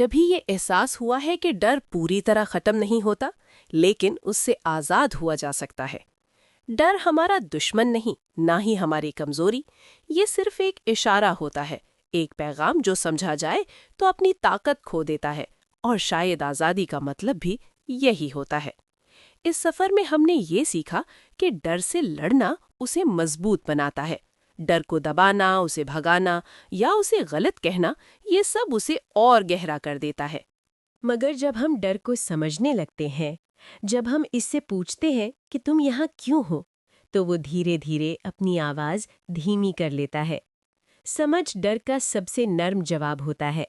कभी ये एहसास हुआ है कि डर पूरी तरह खत्म नहीं होता, लेकिन उससे आज़ाद हुआ जा सकता है। डर हमारा दुश्मन नहीं, ना ही हमारी कमजोरी। ये सिर्फ एक इशारा होता है, एक पैगाम जो समझा जाए तो अपनी ताकत खो देता है। और शायद आज़ादी का मतलब भी यही होता है। इस सफ़र में हमने ये सीखा कि डर से लड़ना उसे मजबूत बनाता है। डर को दबाना, उसे भगाना या उसे गलत कहना, ये सब उसे और गहरा कर देता है। मगर जब हम डर को समझने लगते हैं, जब हम इससे पूछते हैं कि तुम यहाँ क्यों हो, तो वो धीरे धीरे अपनी आवाज़ धीमी कर लेता है। समझ डर का सबसे नर्म जवाब होता है।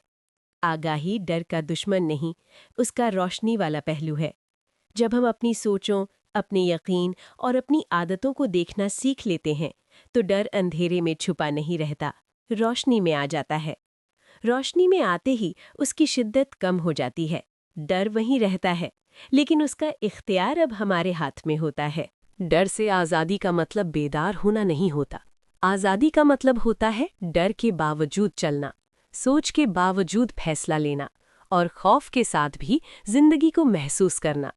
आगाही डर का दुश्मन नहीं, उसका रोशनी वाला पहलू है। जब हम अपनी सोचों, अपने यकीन और अपनी आदतों को देखना सीख लेते हैं, तो डर अंधेरे में छुपा नहीं रहता, रोशनी में आ जाता है। रोशनी में आते ही उसकी शिद्दत कम हो जाती है। डर वहीं रहता है, लेकिन उसका इख्तियार अब हमारे हाथ में होता है। डर से आज़ादी का मतलब बेदार होना नहीं होता। आज़ादी का मतलब होता है डर के बावजूद चलना, सोच के बावजूद फैसला लेना और खौफ के साथ भी जिंदगी को महसूस करना।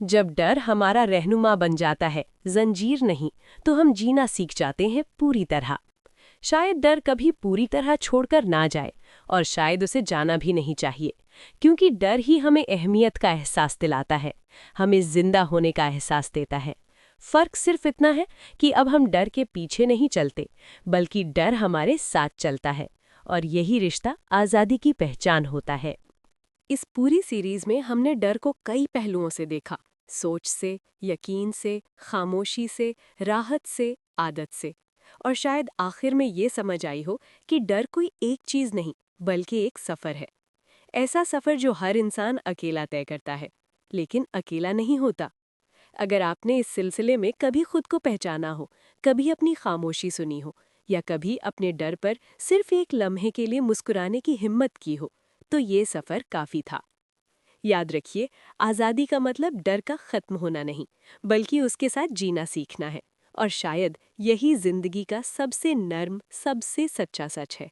जब डर हमारा रहनुमा बन जाता है, जंजीर नहीं, तो हम जीना सीख जाते हैं पूरी तरह। शायद डर कभी पूरी तरह छोड़कर ना जाए, और शायद उसे जाना भी नहीं चाहिए, क्योंकि डर ही हमें अहमियत का एहसास दिलाता है, हमें जिंदा होने का एहसास देता है। फर्क सिर्फ इतना है कि अब हम डर के पीछे नहीं चलते, बल्कि डर हमारे साथ चलता है, और यही रिश्ता आज़ादी की पहचान होता है। इस पूरी सीरीज में हमने डर को कई पहलुओं से देखा, सोच से, यकीन से, खामोशी से, राहत से, आदत से। और शायद आखिर में ये समझ आई हो कि डर कोई एक चीज़ नहीं, बल्कि एक सफ़र है। ऐसा सफ़र जो हर इंसान अकेला तय करता है, लेकिन अकेला नहीं होता। अगर आपने इस सिलसिले में कभी खुद को पहचाना हो, कभी अपनी खामोशी सुनी हो, या कभी अपने डर पर सिर्फ एक लम्हे के लिए मुस्कुराने की हिम्मत की हो, तो ये सफ़र काफ़ी था। याद रखिए, आज़ादी का मतलब डर का ख़त्म होना नहीं, बल्कि उसके साथ जीना सीखना है। और शायद यही ज़िंदगी का सबसे नर्म, सबसे सच्चा सच है।